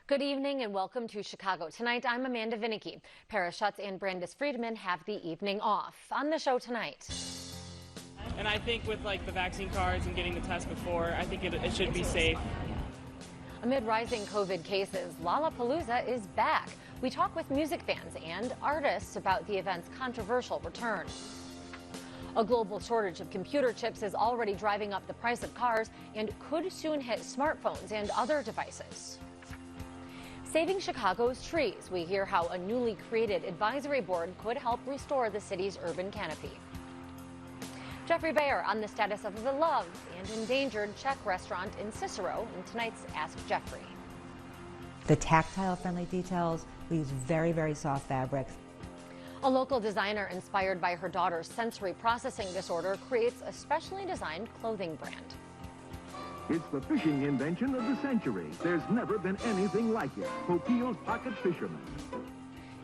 Good evening and welcome to Chicago Tonight. I'm Amanda Vinicky. Paris Schutz and Brandis Friedman have the evening off. On the show tonight. And I think with the vaccine cards and getting the test before, I think it should be safe. Amid rising COVID cases, Lollapalooza is back. We talk with music fans and artists about the event's controversial return. A global shortage of computer chips is already driving up the price of cars and could soon hit smartphones and other devices. Saving Chicago's trees. We hear how a newly created advisory board could help restore the city's urban canopy. Jeffrey Bayer on the status of the beloved and endangered Czech restaurant in Cicero in tonight's Ask Jeffrey. The tactile friendly details, we use very, very soft fabrics. A local designer inspired by her daughter's sensory processing disorder creates a specially designed clothing brand. It's the fishing invention of the century. There's never been anything like it. Popeil's Pocket Fisherman.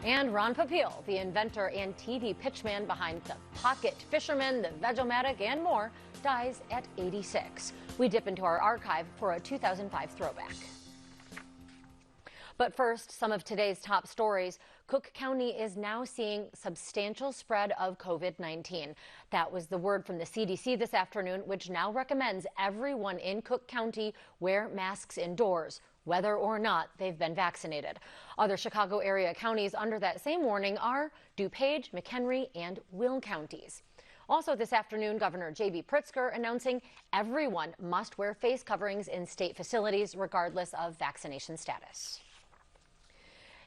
And Ron Popeil, the inventor and TV pitchman behind the Pocket Fisherman, the Veg-O-Matic, and more, dies at 86. We dip into our archive for a 2005 throwback. But first, some of today's top stories. Cook County is now seeing substantial spread of COVID-19. That was the word from the CDC this afternoon, which now recommends everyone in Cook County wear masks indoors, whether or not they've been vaccinated. Other Chicago area counties under that same warning are DuPage, McHenry, and Will counties. Also this afternoon, Governor J.B. Pritzker announcing everyone must wear face coverings in state facilities regardless of vaccination status.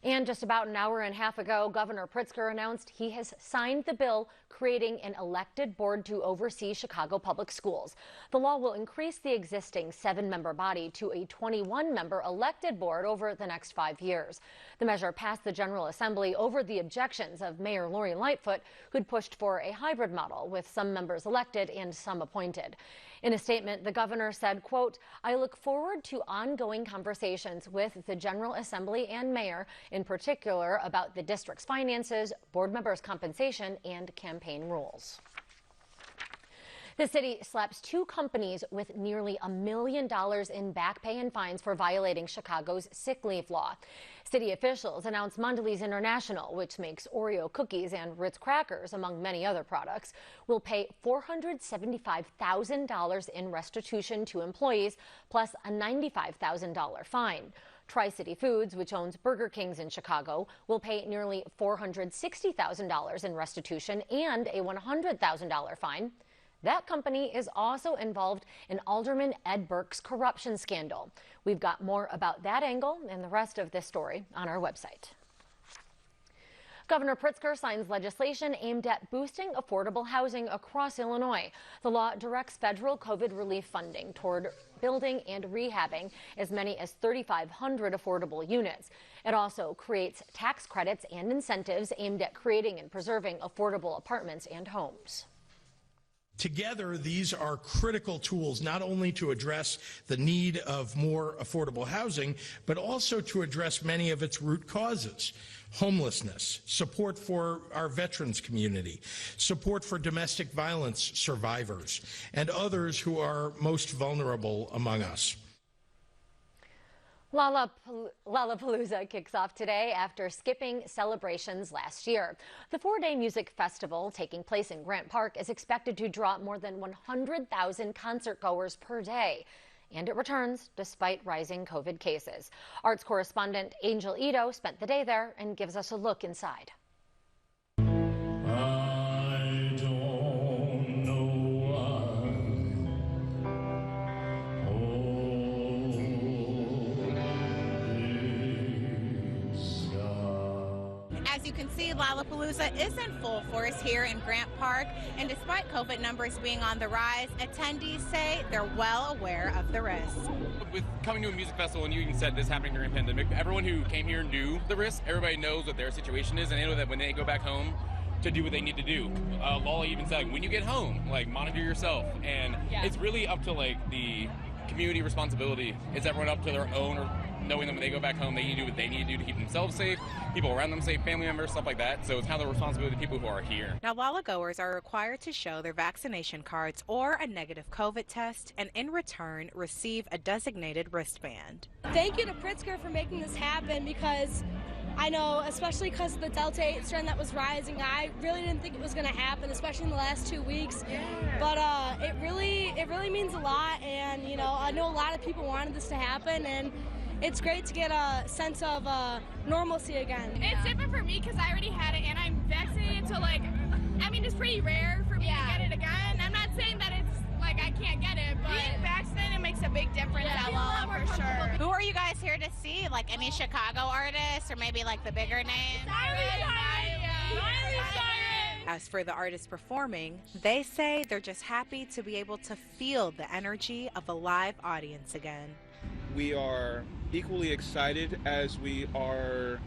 And just about an hour and a half ago, Governor Pritzker announced he has signed the bill creating an elected board to oversee Chicago public schools. The law will increase the existing 7-member body to a 21-member elected board over the next 5 years. The measure passed the General Assembly over the objections of Mayor Lori Lightfoot, who'd pushed for a hybrid model with some members elected and some appointed. In a statement, the governor said, quote, "I look forward to ongoing conversations with the General Assembly and Mayor, in particular about the district's finances, board members' compensation, and campaign rules." The city slaps 2 companies with nearly $1 million in back pay and fines for violating Chicago's sick leave law. City officials announced Mondelez International, which makes Oreo cookies and Ritz crackers, among many other products, will pay $475,000 in restitution to employees, plus a $95,000 fine. Tri-City Foods, which owns Burger King's in Chicago, will pay nearly $460,000 in restitution and a $100,000 fine. That company is also involved in Alderman Ed Burke's corruption scandal. We've got more about that angle and the rest of this story on our website. Governor Pritzker signs legislation aimed at boosting affordable housing across Illinois. The law directs federal COVID relief funding toward building and rehabbing as many as 3,500 affordable units. It also creates tax credits and incentives aimed at creating and preserving affordable apartments and homes. Together, these are critical tools not only to address the need of more affordable housing, but also to address many of its root causes. Homelessness, support for our veterans community, support for domestic violence survivors, and others who are most vulnerable among us. Lollapalooza kicks off today after skipping celebrations last year. The 4-day music festival taking place in Grant Park is expected to draw more than 100,000 concertgoers per day. And it returns despite rising COVID cases. Arts correspondent Angel Ito spent the day there and gives us a look inside. As you can see, Lollapalooza is in full force here in Grant Park, and despite COVID numbers being on the rise, attendees say they're well aware of the risks. With coming to a music festival, and you even said this happening during the pandemic, everyone who came here knew the risks. Everybody knows what their situation is, and they know that when they go back home to do what they need to do. Lolla even said, when you get home, monitor yourself, and it's really up to the community responsibility. Is everyone up to their own knowing that when they go back home, they need to do what they need to do to keep themselves safe, people around them safe, family members, stuff like that. So it's kind of the responsibility of the people who are here. Now, Lolla goers are required to show their vaccination cards or a negative COVID test, and in return, receive a designated wristband. Thank you to Pritzker for making this happen, because I know, especially because of the Delta strain that was rising, I really didn't think it was going to happen, especially in the last 2 weeks. Yeah. But it really means a lot, and I know a lot of people wanted this to happen, and it's great to get a sense of normalcy again. It's different for me because I already had it and I'm vaccinated, so it's pretty rare for me to get it again. I'm not saying that it's like I can't get it, but being vaccinated makes a big difference at Lolla for sure. Who are you guys here to see? Like any Chicago artists or maybe like the bigger names? As for the artists performing, they say they're just happy to be able to feel the energy of a live audience again. We are equally excited as we are,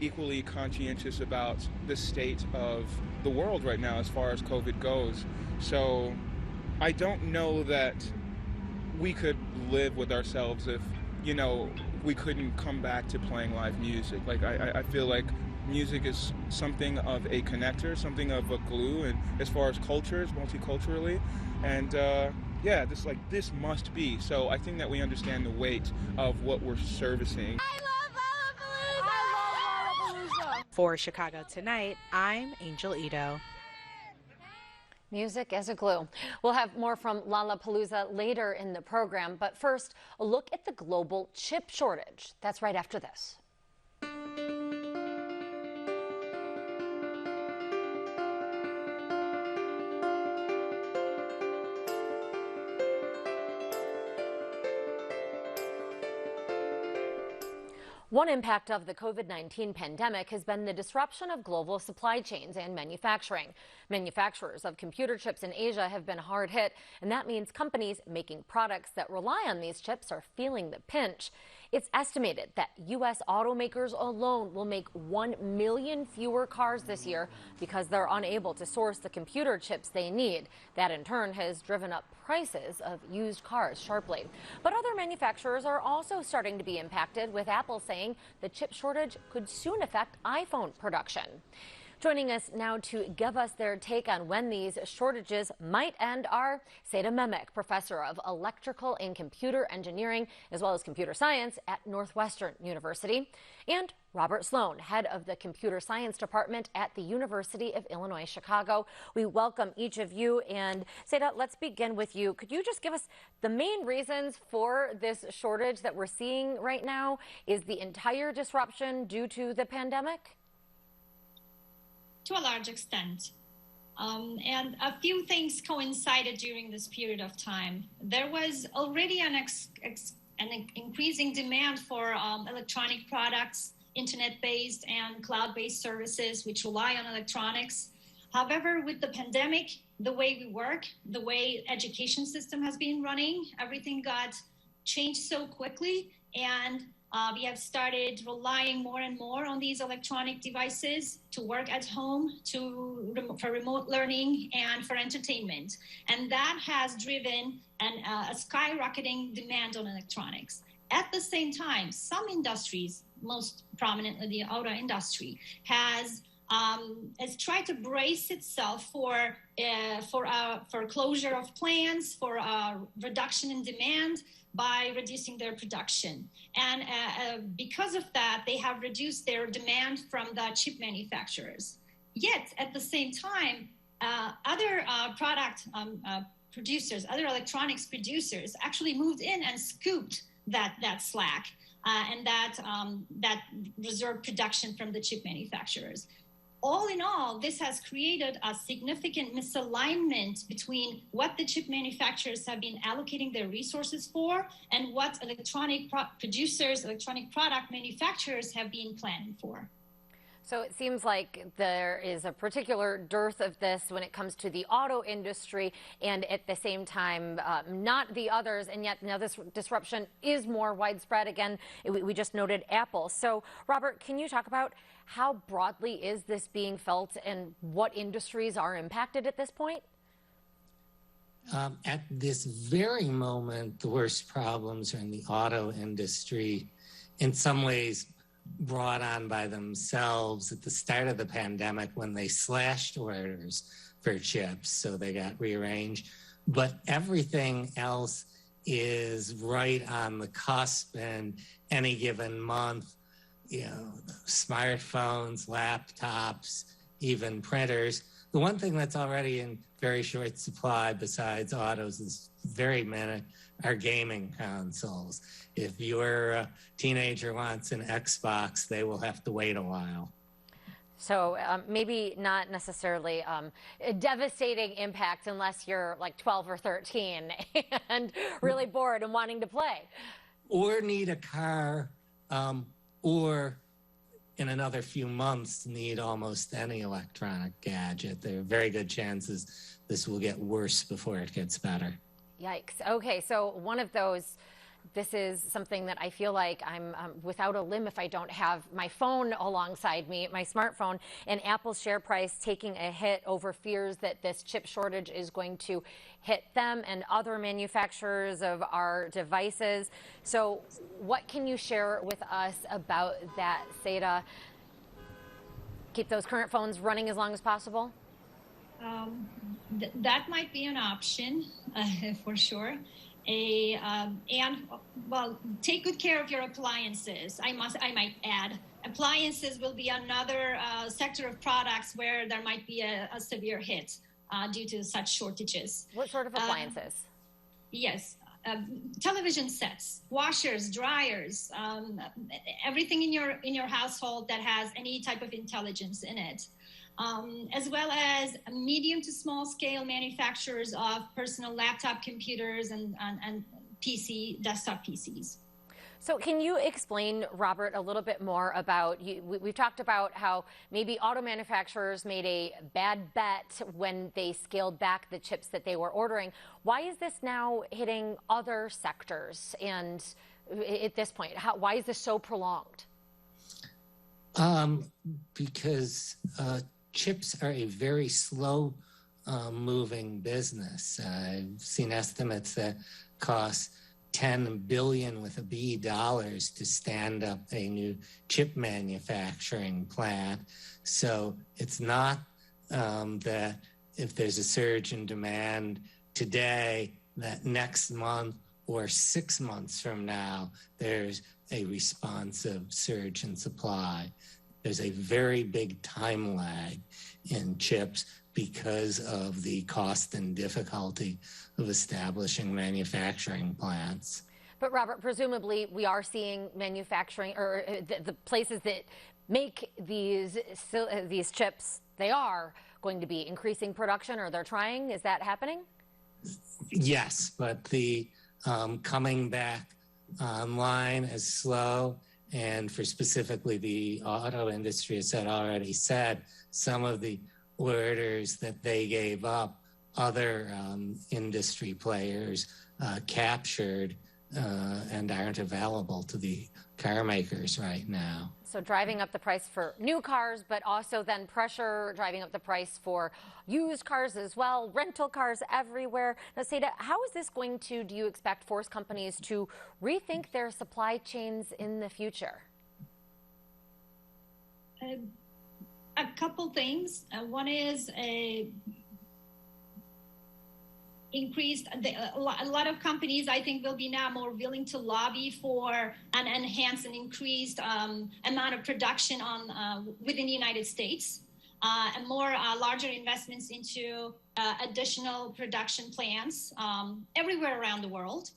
equally conscientious about the state of the world right now as far as COVID goes. So I don't know that we could live with ourselves if, we couldn't come back to playing live music. I feel like music is something of a connector, something of a glue, and as far as cultures, multiculturally, and this must be. So I think that we understand the weight of what we're servicing. I love Lollapalooza! I love Lollapalooza! For Chicago Tonight, I'm Angel Ito. Music as a glue. We'll have more from Lollapalooza later in the program, but first, a look at the global chip shortage. That's right after this. One impact of the COVID-19 pandemic has been the disruption of global supply chains and manufacturing. Manufacturers of computer chips in Asia have been hard hit, and that means companies making products that rely on these chips are feeling the pinch. It's estimated that U.S. automakers alone will make 1 million fewer cars this year because they're unable to source the computer chips they need. That in turn has driven up prices of used cars sharply. But other manufacturers are also starting to be impacted, with Apple saying the chip shortage could soon affect iPhone production. Joining us now to give us their take on when these shortages might end are Seda Mehmek, professor of electrical and computer engineering, as well as computer science at Northwestern University, and Robert Sloan, head of the computer science department at the University of Illinois, Chicago. We welcome each of you. And Seda, let's begin with you. Could you just give us the main reasons for this shortage that we're seeing right now? Is the entire disruption due to the pandemic? To a large extent. And a few things coincided during this period of time. There was already an increasing demand for electronic products, internet-based and cloud-based services which rely on electronics. However, with the pandemic, the way we work, the way education system has been running, everything got changed so quickly, and we have started relying more and more on these electronic devices to work at home, for remote learning, and for entertainment. And that has driven a skyrocketing demand on electronics. At the same time, some industries, most prominently the auto industry, has tried to brace itself for closure of plants, for reduction in demand, by reducing their production. And because of that, they have reduced their demand from the chip manufacturers. Yet, at the same time, other product producers, other electronics producers actually moved in and scooped that slack and that reserved production from the chip manufacturers. All in all, this has created a significant misalignment between what the chip manufacturers have been allocating their resources for and what electronic producers, electronic product manufacturers have been planning for. So it seems like there is a particular dearth of this when it comes to the auto industry, and at the same time, not the others. And yet now this disruption is more widespread. Again, we just noted Apple. So, Robert, can you talk about how broadly is this being felt and what industries are impacted at this point? At this very moment, the worst problems are in the auto industry. in some ways brought on by themselves at the start of the pandemic when they slashed orders for chips, so they got rearranged. But everything else is right on the cusp, and any given month, smartphones, laptops, even printers. The one thing that's already in very short supply besides autos is very many are gaming consoles. If your teenager wants an Xbox, they will have to wait a while. So maybe not necessarily a devastating impact unless you're like 12 or 13 and really bored and wanting to play. Or need a car, or in another few months need almost any electronic gadget. There are very good chances this will get worse before it gets better. Yikes. Okay, so one of those, this is something that I feel like I'm without a limb if I don't have my phone alongside me, my smartphone, and Apple's share price taking a hit over fears that this chip shortage is going to hit them and other manufacturers of our devices. So what can you share with us about that, Seda? Keep those current phones running as long as possible? That might be an option, for sure. Well, take good care of your appliances. I might add, appliances will be another sector of products where there might be a severe hit due to such shortages. What sort of appliances? Yes, television sets, washers, dryers, everything in your household that has any type of intelligence in it. As well as medium to small scale manufacturers of personal laptop computers and desktop PCs. So can you explain, Robert, a little bit more about, we've talked about how maybe auto manufacturers made a bad bet when they scaled back the chips that they were ordering. Why is this now hitting other sectors? And at this point, why is this so prolonged? Because chips are a very slow moving business. I've seen estimates that cost $10 billion with a B dollars to stand up a new chip manufacturing plant. So it's not that if there's a surge in demand today, that next month or 6 months from now, there's a responsive surge in supply. There's a very big time lag in chips because of the cost and difficulty of establishing manufacturing plants. But Robert, presumably we are seeing manufacturing, or the places that make these chips, they are going to be increasing production, or they're trying. Is that happening? Yes, but the coming back online is slow. And for specifically the auto industry, as I already said, some of the orders that they gave up, other industry players captured and aren't available to the car makers right now. So driving up the price for new cars, but also then pressure driving up the price for used cars as well, rental cars everywhere. Now, Seda, how is this going to, do you expect, force companies to rethink their supply chains in the future? A couple things. One is a lot of companies, I think, will be now more willing to lobby for an enhanced and increased amount of production within the United States, and more larger investments into additional production plants everywhere around the world.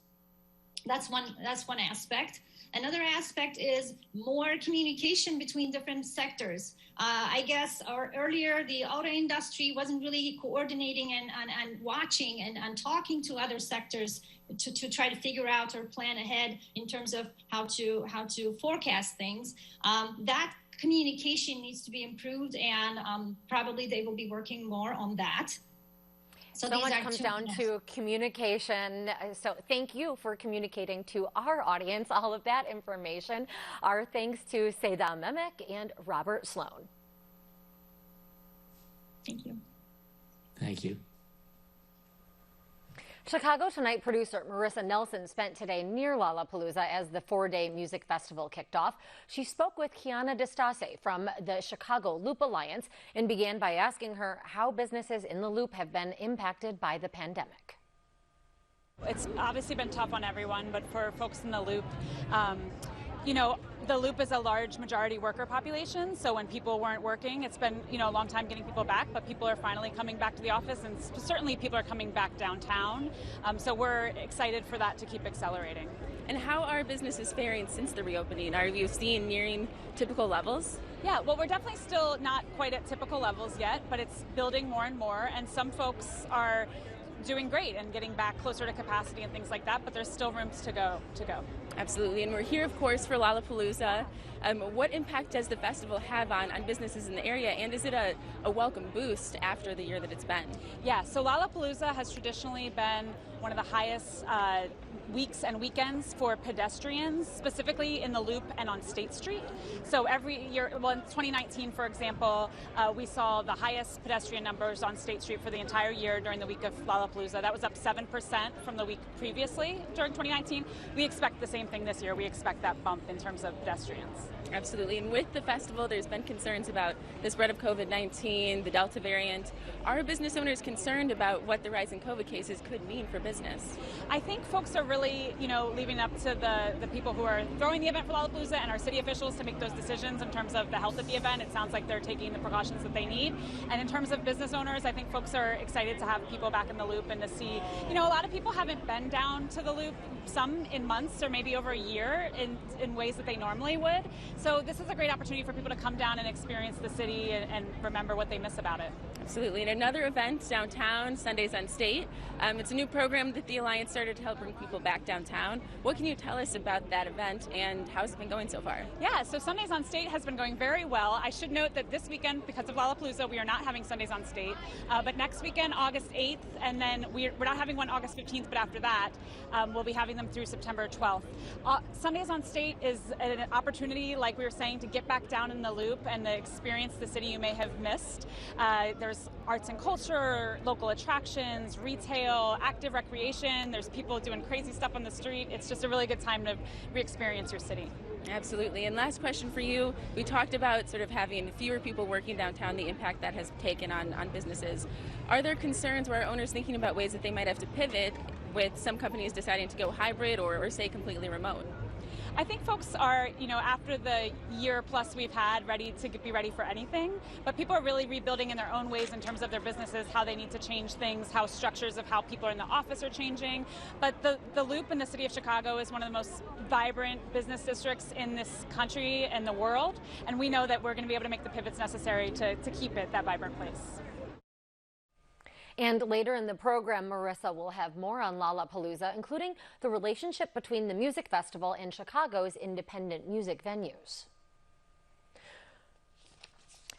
That's one aspect. Another aspect is more communication between different sectors. I guess earlier the auto industry wasn't really coordinating and watching and talking to other sectors to try to figure out or plan ahead in terms of how to forecast things. That communication needs to be improved, and probably they will be working more on that. So much comes down to communication. So thank you for communicating to our audience all of that information. Our thanks to Seda Mehmek and Robert Sloan. Thank you. Thank you. Chicago Tonight producer Marissa Nelson spent today near Lollapalooza as the 4-day music festival kicked off. She spoke with Kiana DeStasse from the Chicago Loop Alliance and began by asking her how businesses in the Loop have been impacted by the pandemic. It's obviously been tough on everyone, but for folks in the Loop, you know, the Loop is a large majority worker population, so when people weren't working, it's been, you know, a long time getting people back, but people are finally coming back to the office, and certainly people are coming back downtown, so we're excited for that to keep accelerating. And how are businesses faring since the reopening? Are you seeing nearing typical levels? Yeah, well, we're definitely still not quite at typical levels yet, but it's building more and more, and some folks are doing great and getting back closer to capacity and things like that, but there's still rooms to go. Absolutely, and we're here, of course, for Lollapalooza. What impact does the festival have on businesses in the area, and is it a welcome boost after the year that it's been? Yeah, so Lollapalooza has traditionally been one of the highest weeks and weekends for pedestrians, specifically in the Loop and on State Street. So every year, well, in 2019, for example, we saw the highest pedestrian numbers on State Street for the entire year during the week of Lollapalooza. That was up 7% from the week previously during 2019. We expect the same thing this year. We expect that bump in terms of pedestrians. Absolutely, and with the festival, there's been concerns about the spread of COVID-19, the Delta variant. Are business owners concerned about what the rise in COVID cases could mean for business? I think folks are really, you know, leaving up to the people who are throwing the event for Lollapalooza and our city officials to make those decisions in terms of the health of the event. It sounds like they're taking the precautions that they need. And in terms of business owners, I think folks are excited to have people back in the Loop and to see, you know, a lot of people haven't been down to the Loop, some in months or maybe over a year in ways that they normally would. So this is a great opportunity for people to come down and experience the city and remember what they miss about it. Absolutely. And another event downtown, Sundays on State. It's a new program that the Alliance started to help bring people back downtown. What can you tell us about that event and how's it been going so far? Yeah, so Sundays on State has been going very well. I should note that this weekend, because of Lollapalooza, we are not having Sundays on State. But next weekend, August 8th, and then we're not having one August 15th, but after that, we'll be having them through September 12th. Sundays on State is an opportunity, like we were saying, to get back down in the Loop and to experience the city you may have missed. There's arts and culture, local attractions, retail, active recreation. There's people doing crazy stuff on the street. It's just a really good time to re-experience your city. Absolutely. And last question for you. We talked about sort of having fewer people working downtown, the impact that has taken on businesses. Are there concerns where owners thinking about ways that they might have to pivot with some companies deciding to go hybrid or say completely remote? I think folks are, you know, after the year plus we've had, ready to be ready for anything. But people are really rebuilding in their own ways in terms of their businesses, how they need to change things, how structures of how people in the office are changing. But the Loop in the city of Chicago is one of the most vibrant business districts in this country and the world. And we know that we're going to be able to make the pivots necessary to keep it that vibrant place. And later in the program, Marissa will have more on Lollapalooza, including the relationship between the music festival and Chicago's independent music venues.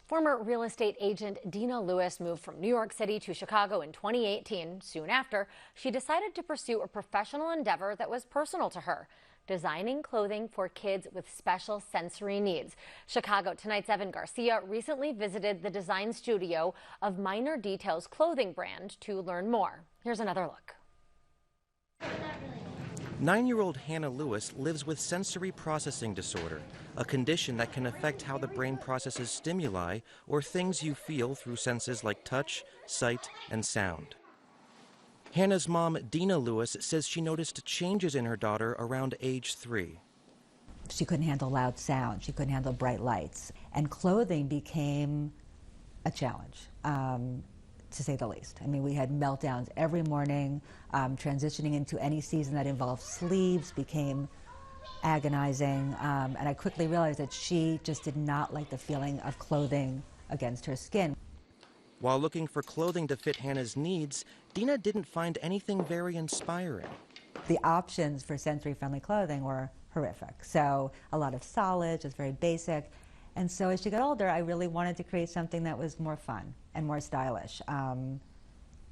Former real estate agent Dina Lewis moved from New York City to Chicago in 2018. Soon after, she decided to pursue a professional endeavor that was personal to her: designing clothing for kids with special sensory needs. Chicago Tonight's Evan Garcia recently visited the design studio of Minor Details clothing brand to learn more. Here's another look. 9-year-old Hannah Lewis lives with sensory processing disorder, a condition that can affect how the brain processes stimuli or things you feel through senses like touch, sight, and sound. Hannah's mom, Dina Lewis, says she noticed changes in her daughter around age 3. She couldn't handle loud sound. She couldn't handle bright lights. And clothing became a challenge, to say the least. I mean, we had meltdowns every morning. Transitioning into any season that involved sleeves became agonizing. And I quickly realized that she just did not like the feeling of clothing against her skin. While looking for clothing to fit Hannah's needs, Dina didn't find anything very inspiring. The options for sensory-friendly clothing were horrific. So a lot of solids, just very basic. And so as she got older, I really wanted to create something that was more fun and more stylish,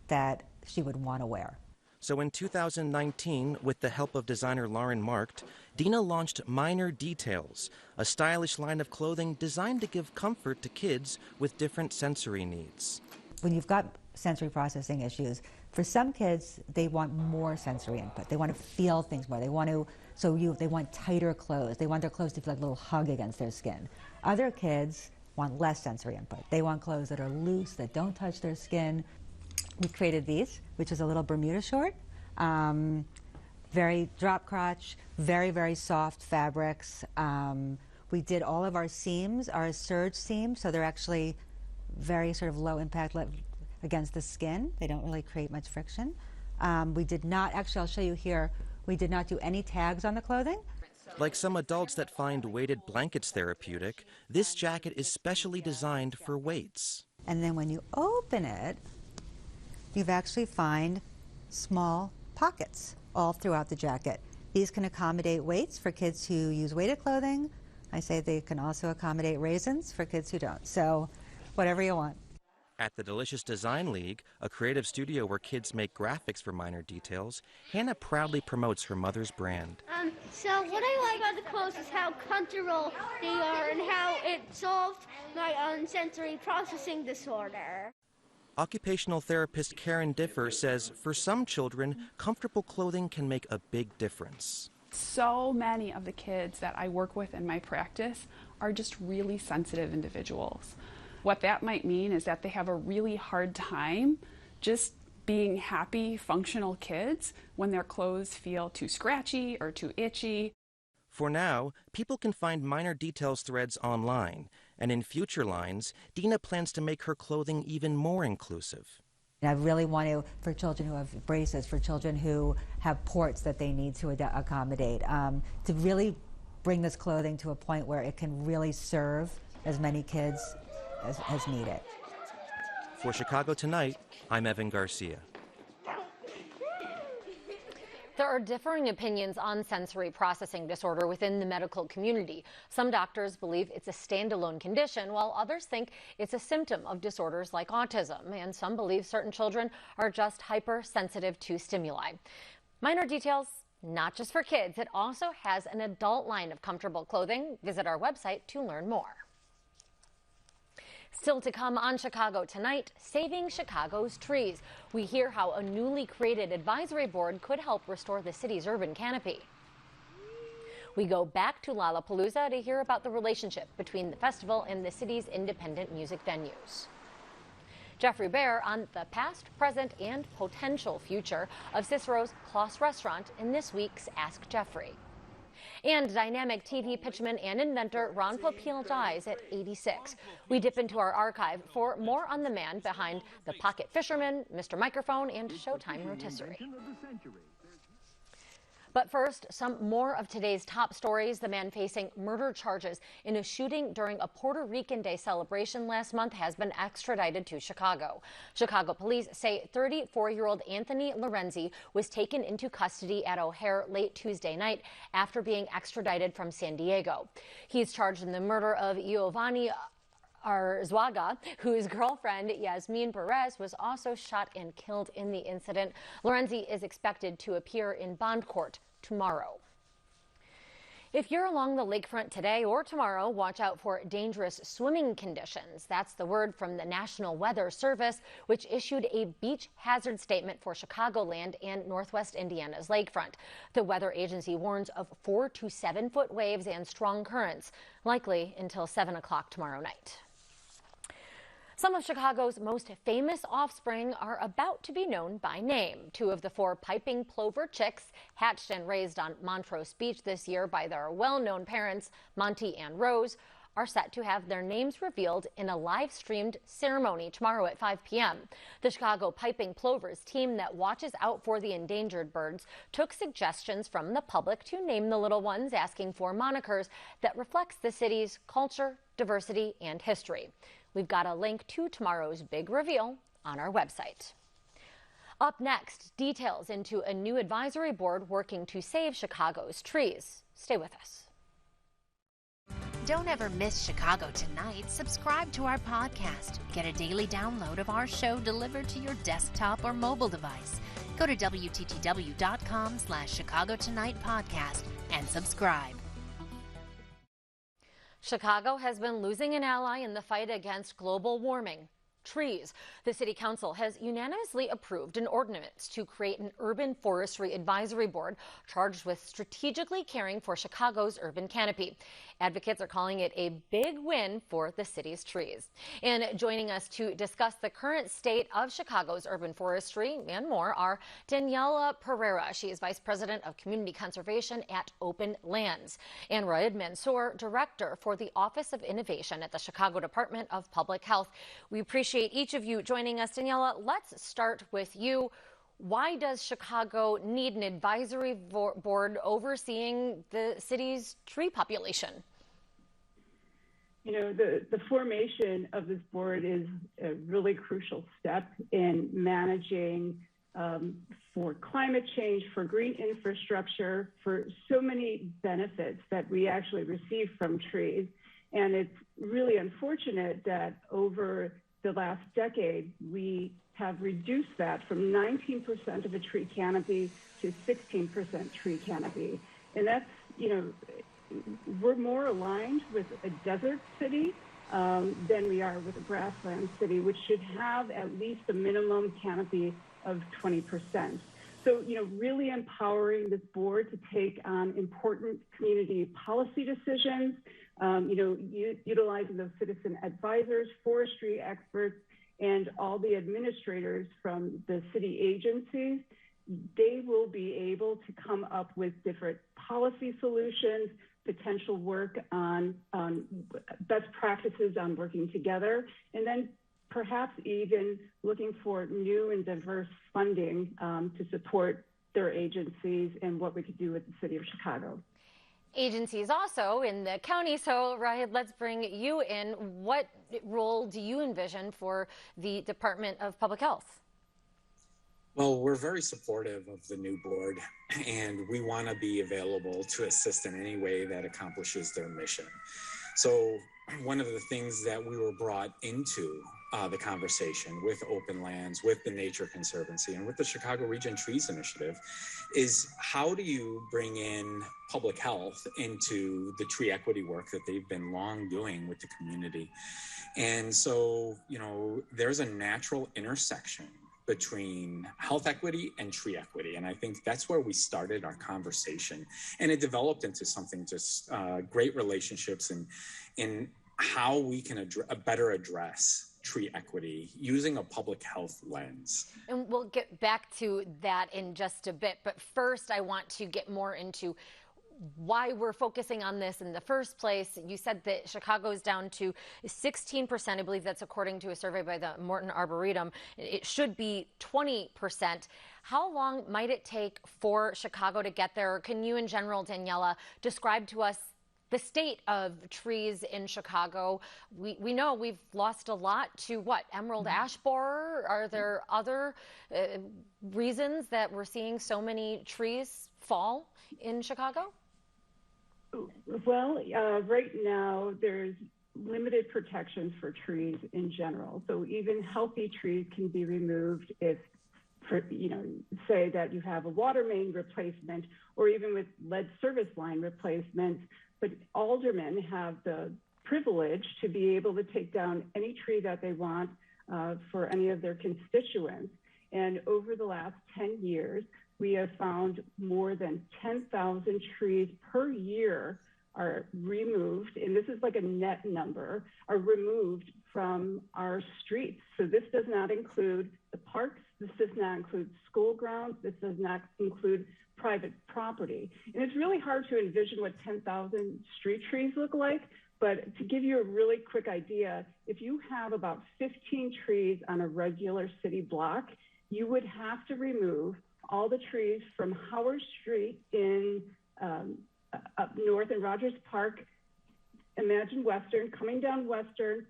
that she would want to wear. So in 2019, with the help of designer Lauren Markt, Dina launched Minor Details, a stylish line of clothing designed to give comfort to kids with different sensory needs. When you've got sensory processing issues. For some kids, they want more sensory input. They want to feel things more. They want tighter clothes. They want their clothes to feel like a little hug against their skin. Other kids want less sensory input. They want clothes that are loose, that don't touch their skin. We created these, which is a little Bermuda short. Very drop crotch, very, very soft fabrics. We did all of our seams, our serge seams, so they're actually very sort of low impact against the skin. They don't really create much friction. We did not, actually I'll show you here, we did not do any tags on the clothing. Like some adults that find weighted blankets therapeutic, this jacket is specially designed for weights. And then when you open it, you've actually find small pockets all throughout the jacket. These can accommodate weights for kids who use weighted clothing. I say they can also accommodate raisins for kids who don't. So whatever you want. At the Delicious Design League, a creative studio where kids make graphics for minor details, Hannah proudly promotes her mother's brand. So what I like about the clothes is how comfortable they are and how it solved my sensory processing disorder. Occupational therapist Karen Differ says for some children, comfortable clothing can make a big difference. So many of the kids that I work with in my practice are just really sensitive individuals. What that might mean is that they have a really hard time just being happy, functional kids when their clothes feel too scratchy or too itchy. For now, people can find minor details threads online, and in future lines, Dina plans to make her clothing even more inclusive. And I really want to, for children who have braces, for children who have ports that they need to accommodate, to really bring this clothing to a point where it can really serve as many kids as need it. For Chicago Tonight, I'm Evan Garcia. There are differing opinions on sensory processing disorder within the medical community. Some doctors believe it's a standalone condition, while others think it's a symptom of disorders like autism. And some believe certain children are just hypersensitive to stimuli. Minor details, not just for kids. It also has an adult line of comfortable clothing. Visit our website to learn more. Still to come on Chicago Tonight, saving Chicago's trees. We hear how a newly created advisory board could help restore the city's urban canopy. We go back to Lollapalooza to hear about the relationship between the festival and the city's independent music venues. Jeffrey Bear on the past, present, and potential future of Cicero's Kloss restaurant in this week's Ask Jeffrey. And dynamic TV pitchman and inventor Ron Popeil dies at 86. We dip into our archive for more on the man behind The Pocket Fisherman, Mr. Microphone, and Showtime rotisserie. But first, some more of today's top stories. The man facing murder charges in a shooting during a Puerto Rican Day celebration last month has been extradited to Chicago. Chicago police say 34-year-old Anthony Lorenzi was taken into custody at O'Hare late Tuesday night after being extradited from San Diego. He's charged in the murder of Giovanni Arzuaga, whose girlfriend, Yasmin Perez, was also shot and killed in the incident. Lorenzi is expected to appear in bond court tomorrow. If you're along the lakefront today or tomorrow, watch out for dangerous swimming conditions. That's the word from the National Weather Service, which issued a beach hazard statement for Chicagoland and Northwest Indiana's lakefront. The weather agency warns of 4 to 7 foot waves and strong currents, likely until 7 o'clock tomorrow night. Some of Chicago's most famous offspring are about to be known by name. 2 of the 4 piping plover chicks, hatched and raised on Montrose Beach this year by their well-known parents, Monty and Rose, are set to have their names revealed in a live-streamed ceremony tomorrow at 5 p.m. The Chicago Piping Plovers team that watches out for the endangered birds took suggestions from the public to name the little ones, asking for monikers that reflects the city's culture, diversity, and history. We've got a link to tomorrow's big reveal on our website. Up next, details into a new advisory board working to save Chicago's trees. Stay with us. Don't ever miss Chicago Tonight. Subscribe to our podcast. Get a daily download of our show delivered to your desktop or mobile device. Go to WTTW.com/Chicago Tonight podcast and subscribe. Chicago has been losing an ally in the fight against global warming. trees. The City Council has unanimously approved an ordinance to create an urban forestry advisory board charged with strategically caring for Chicago's urban canopy. Advocates are calling it a big win for the city's trees. And joining us to discuss the current state of Chicago's urban forestry and more are Daniela Pereira. She is Vice President of Community Conservation at Open Lands, and Raed Mansour, Director for the Office of Innovation at the Chicago Department of Public Health. We appreciate each of you joining us. Daniela, let's start with you. Why does Chicago need an advisory board overseeing the city's tree population? You know, the formation of this board is a really crucial step in managing for climate change, for green infrastructure, for so many benefits that we actually receive from trees. And it's really unfortunate that over the last decade, we have reduced that from 19% of a tree canopy to 16% tree canopy. And that's, you know, we're more aligned with a desert city than we are with a grassland city, which should have at least a minimum canopy of 20%. So, you know, really empowering this board to take on important community policy decisions, you know, utilizing those citizen advisors, forestry experts, and all the administrators from the city agencies. They will be able to come up with different policy solutions, potential work on best practices on working together, and then perhaps even looking for new and diverse funding to support their agencies and what we could do with the city of Chicago. Agencies also in the county. So, Raed, let's bring you in. What role do you envision for the Department of Public Health? Well, we're very supportive of the new board, and we want to be available to assist in any way that accomplishes their mission. So one of the things that we were brought into the conversation with Open Lands, with the Nature Conservancy, and with the Chicago Region Trees Initiative is how do you bring in public health into the tree equity work that they've been long doing with the community. And so, you know, there's a natural intersection between health equity and tree equity. And I think that's where we started our conversation. And it developed into something just great relationships in how we can better address tree equity using a public health lens. And we'll get back to that in just a bit. But first, I want to get more into why we're focusing on this in the first place. You said that Chicago's down to 16%. I believe that's according to a survey by the Morton Arboretum. It should be 20%. How long might it take for Chicago to get there? Can you, in general, Daniela, describe to us the state of trees in Chicago? We know we've lost a lot to what? Emerald ash borer? Are there other reasons that we're seeing so many trees fall in Chicago? Well, right now there's limited protections for trees in general. So even healthy trees can be removed if, you know, say that you have a water main replacement or even with lead service line replacements. But aldermen have the privilege to be able to take down any tree that they want for any of their constituents. And over the last 10 years, we have found more than 10,000 trees per year are removed, and this is like a net number, are removed from our streets. So this does not include the parks, this does not include school grounds, this does not include private property. And it's really hard to envision what 10,000 street trees look like, but to give you a really quick idea, if you have about 15 trees on a regular city block, you would have to remove all the trees from Howard Street in up north in Rogers Park, imagine Western, coming down Western,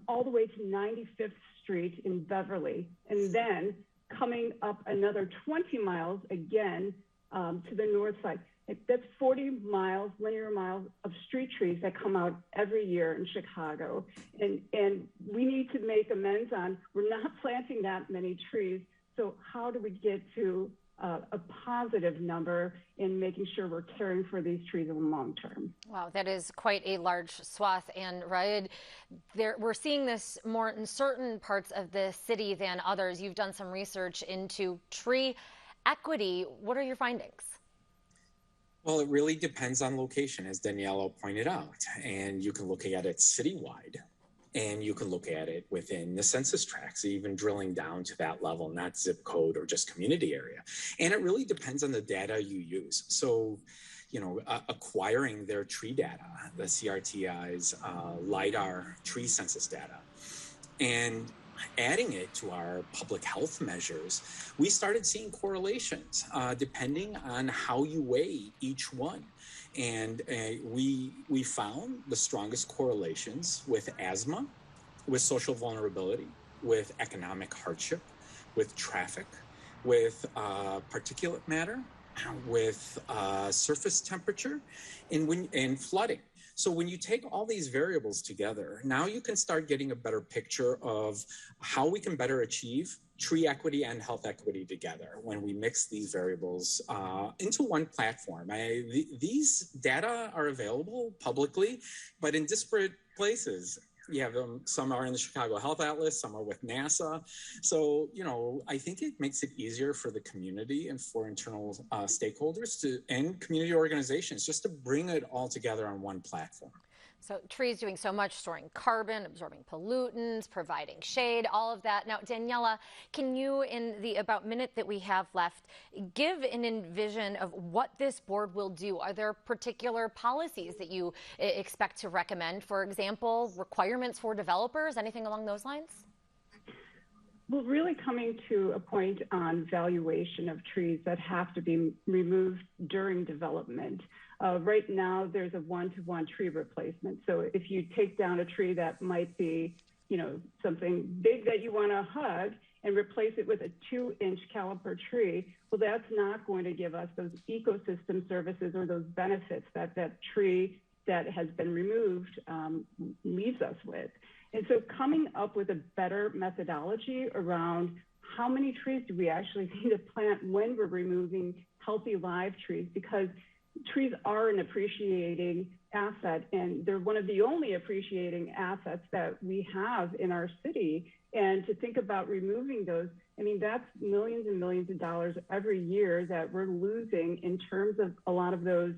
all the way to 95th Street in Beverly, and then coming up another 20 miles again to the north side. That's 40 miles, linear miles of street trees that come out every year in Chicago. And we need to make amends on, we're not planting that many trees. So how do we get to a positive number in making sure we're caring for these trees in the long term. Wow, that is quite a large swath. And Raed, we're seeing this more in certain parts of the city than others. You've done some research into tree equity. What are your findings? Well, it really depends on location, as Daniela pointed out, and you can look at it citywide. And you can look at it within the census tracts, even drilling down to that level, not zip code or just community area. And it really depends on the data you use. So, you know, acquiring their tree data, the CRTI's LIDAR tree census data, and adding it to our public health measures, we started seeing correlations depending on how you weigh each one. And we found the strongest correlations with asthma, with social vulnerability, with economic hardship, with traffic, with particulate matter, with surface temperature, and flooding. So when you take all these variables together, now you can start getting a better picture of how we can better achieve tree equity and health equity together when we mix these variables into one platform. These data are available publicly, but in disparate places. You have them, some are in the Chicago Health Atlas, some are with NASA. So, you know, I think it makes it easier for the community and for internal stakeholders and community organizations just to bring it all together on one platform. So trees doing so much, storing carbon, absorbing pollutants, providing shade, all of that. Now, Daniela, can you, in the about minute that we have left, give an envision of what this board will do? Are there particular policies that you expect to recommend? For example, requirements for developers, anything along those lines? Well, really coming to a point on valuation of trees that have to be removed during development. Right now, there's a one-to-one tree replacement. So if you take down a tree that might be, you know, something big that you want to hug and replace it with a 2-inch caliper tree, well, that's not going to give us those ecosystem services or those benefits that that tree that has been removed leaves us with. And so coming up with a better methodology around how many trees do we actually need to plant when we're removing healthy live trees, because trees are an appreciating asset, and they're one of the only appreciating assets that we have in our city. And to think about removing those, I mean, that's millions and millions of dollars every year that we're losing in terms of a lot of those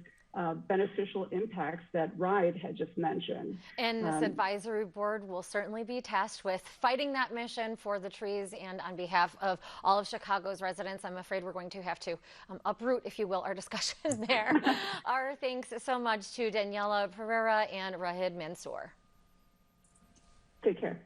beneficial impacts that Raed had just mentioned. And this advisory board will certainly be tasked with fighting that mission for the trees, and on behalf of all of Chicago's residents, I'm afraid we're going to have to uproot, if you will, our discussion there. Our thanks so much to Daniela Pereira and Raed Mansour. Take care.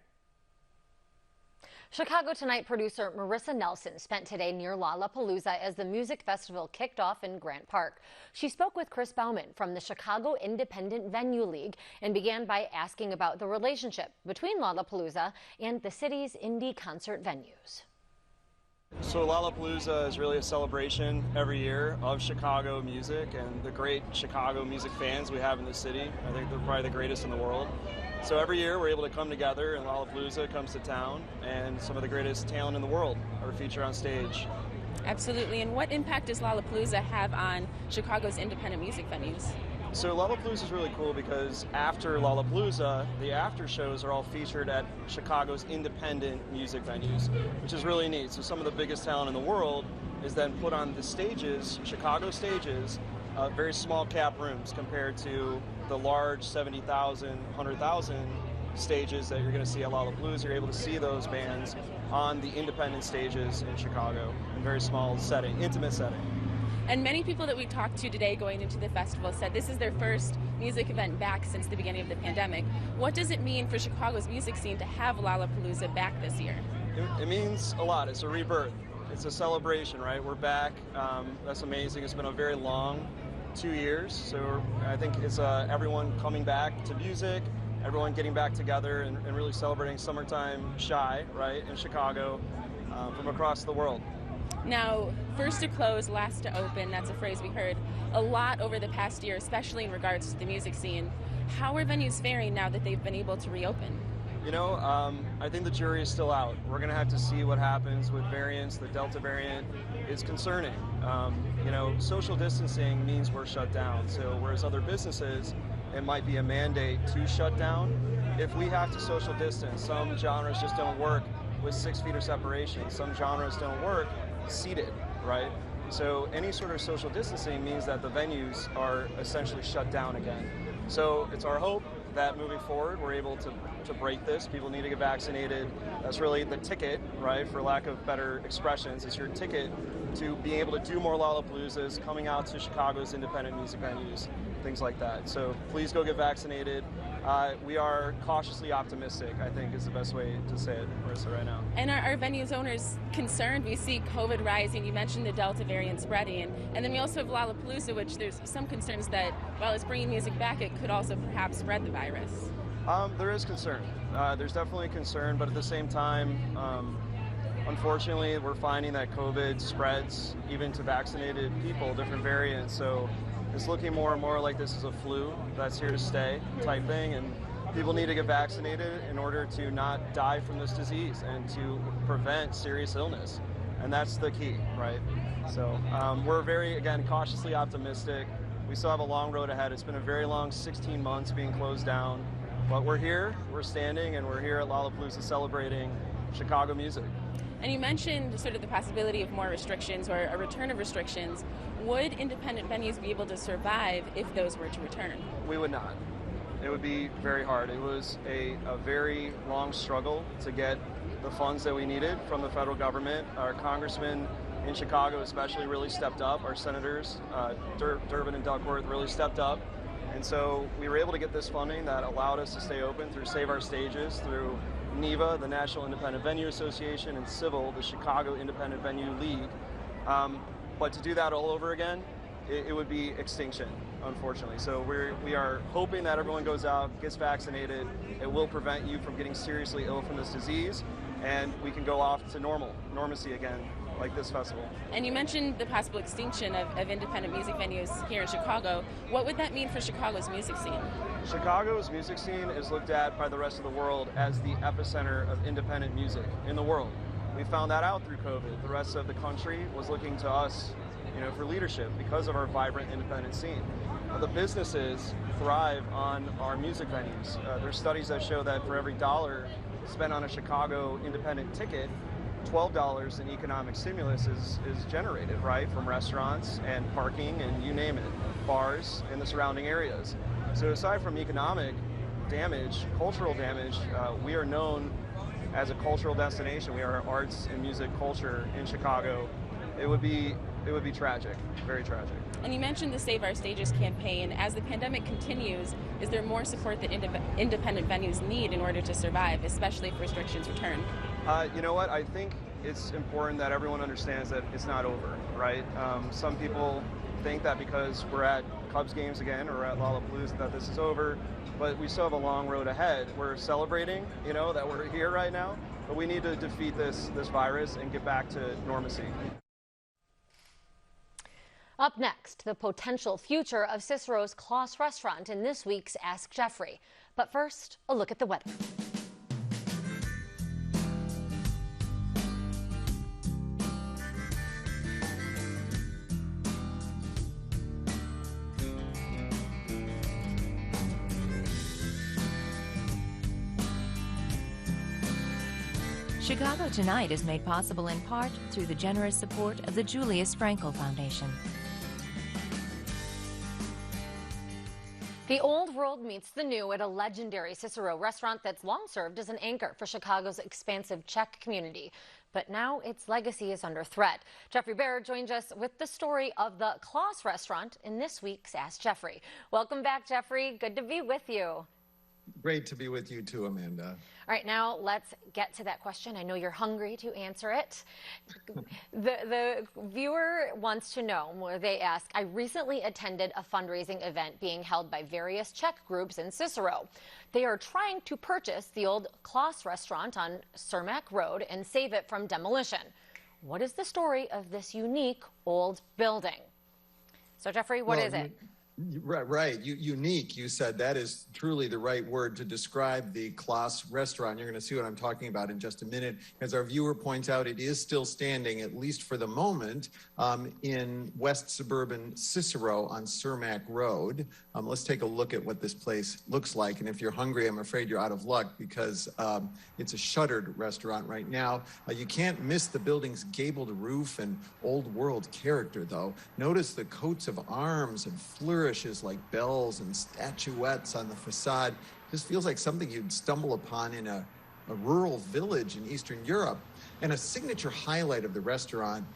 Chicago Tonight producer Marissa Nelson spent today near Lollapalooza as the music festival kicked off in Grant Park. She spoke with Chris Bauman from the Chicago Independent Venue League and began by asking about the relationship between Lollapalooza and the city's indie concert venues. So Lollapalooza is really a celebration every year of Chicago music and the great Chicago music fans we have in the city. I think they're probably the greatest in the world. So every year we're able to come together and Lollapalooza comes to town, and some of the greatest talent in the world are featured on stage. Absolutely. And what impact does Lollapalooza have on Chicago's independent music venues? So Lollapalooza is really cool because after Lollapalooza, the after shows are all featured at Chicago's independent music venues, which is really neat. So some of the biggest talent in the world is then put on the stages, Chicago stages, very small cap rooms compared to the large 70,000, 100,000 stages that you're going to see at Lollapalooza. You're able to see those bands on the independent stages in Chicago in very small setting, intimate setting. And many people that we talked to today going into the festival said this is their first music event back since the beginning of the pandemic. What does it mean for Chicago's music scene to have Lollapalooza back this year? It means a lot. It's a rebirth. It's a celebration, right? We're back. That's amazing. It's been a very long 2 years. So I think it's everyone coming back to music, everyone getting back together and really celebrating summertime shy, right, in Chicago from across the world. Now, first to close, last to open, that's a phrase we heard a lot over the past year, especially in regards to the music scene. How are venues faring now that they've been able to reopen? I think the jury is still out. We're going to have to see what happens with variants. The Delta variant is concerning. Social distancing means we're shut down. So whereas other businesses, it might be a mandate to shut down. If we have to social distance, some genres just don't work with 6 feet of separation. Some genres don't work seated, right? So any sort of social distancing means that the venues are essentially shut down again. So it's our hope that moving forward, we're able to break this. People need to get vaccinated. That's really the ticket, right, for lack of better expressions. It's your ticket to being able to do more Lollapaloozas, coming out to Chicago's independent music venues, things like that. So please go get vaccinated. We are cautiously optimistic, I think, is the best way to say it, Marissa, right now. And are venues owners concerned? We see COVID rising. You mentioned the Delta variant spreading. And then we also have Lollapalooza, which there's some concerns that while it's bringing music back, it could also perhaps spread the virus. There is concern. There's definitely concern, but at the same time, unfortunately, we're finding that COVID spreads even to vaccinated people, different variants. So it's looking more and more like this is a flu that's here to stay type thing, and people need to get vaccinated in order to not die from this disease and to prevent serious illness. And that's the key, right? So we're very, again, cautiously optimistic. We still have a long road ahead. It's been a very long 16 months being closed down, but we're here, we're standing, and we're here at Lollapalooza celebrating Chicago music. And you mentioned sort of the possibility of more restrictions or a return of restrictions. Would independent venues be able to survive if those were to return? We would not. It would be very hard. It was a very long struggle to get the funds that we needed from the federal government. Our congressmen in Chicago especially really stepped up. Our senators, Durbin and Duckworth, really stepped up. And so we were able to get this funding that allowed us to stay open through Save Our Stages, through NEVA, the National Independent Venue Association, and Civil, the Chicago Independent Venue League. But to do that all over again, it would be extinction, unfortunately. So we are hoping that everyone goes out, gets vaccinated. It will prevent you from getting seriously ill from this disease, and we can go off to normalcy again, like this festival. And you mentioned the possible extinction of independent music venues here in Chicago. What would that mean for Chicago's music scene? Chicago's music scene is looked at by the rest of the world as the epicenter of independent music in the world. We found that out through COVID. The rest of the country was looking to us, for leadership because of our vibrant independent scene. The businesses thrive on our music venues. There's studies that show that for every $1 spent on a Chicago independent ticket, $12 in economic stimulus is generated, right, from restaurants and parking and you name it, bars in the surrounding areas. So aside from economic damage, cultural damage, we are known as a cultural destination. We are arts and music culture in Chicago. It would be tragic, very tragic. And you mentioned the Save Our Stages campaign. As the pandemic continues, is there more support that independent venues need in order to survive, especially if restrictions return? You know what? I think it's important that everyone understands that it's not over, right? Some people think that because we're at Cubs games again or at Lollapalooza that this is over, but we still have a long road ahead. We're celebrating, that we're here right now, but we need to defeat this virus and get back to normalcy. Up next, the potential future of Cicero's Kloss restaurant in this week's Ask Jeffrey. But first, a look at the weather. Chicago Tonight is made possible in part through the generous support of the Julius Frankel Foundation. The old world meets the new at a legendary Cicero restaurant that's long served as an anchor for Chicago's expansive Czech community. But now its legacy is under threat. Jeffrey Baird joins us with the story of the Kloss restaurant in this week's Ask Jeffrey. Welcome back, Jeffrey. Good to be with you. Great to be with you too, Amanda. All right, now let's get to that question. I know you're hungry to answer it. The viewer wants to know, they ask, I recently attended a fundraising event being held by various Czech groups in Cicero. They are trying to purchase the old Kloss restaurant on Cermak Road and save it from demolition. What is the story of this unique old building? So, Jeffrey, what is it? Right. Unique, you said. That is truly the right word to describe the Klaas restaurant. You're going to see what I'm talking about in just a minute. As our viewer points out, it is still standing, at least for the moment, in West Suburban Cicero on Cermak Road. Let's take a look at what this place looks like. And if you're hungry, I'm afraid you're out of luck because it's a shuttered restaurant right now. You can't miss the building's gabled roof and old world character, though. Notice the coats of arms and flourishes like bells and statuettes on the facade. This feels like something you'd stumble upon in a rural village in Eastern Europe. And a signature highlight of the restaurant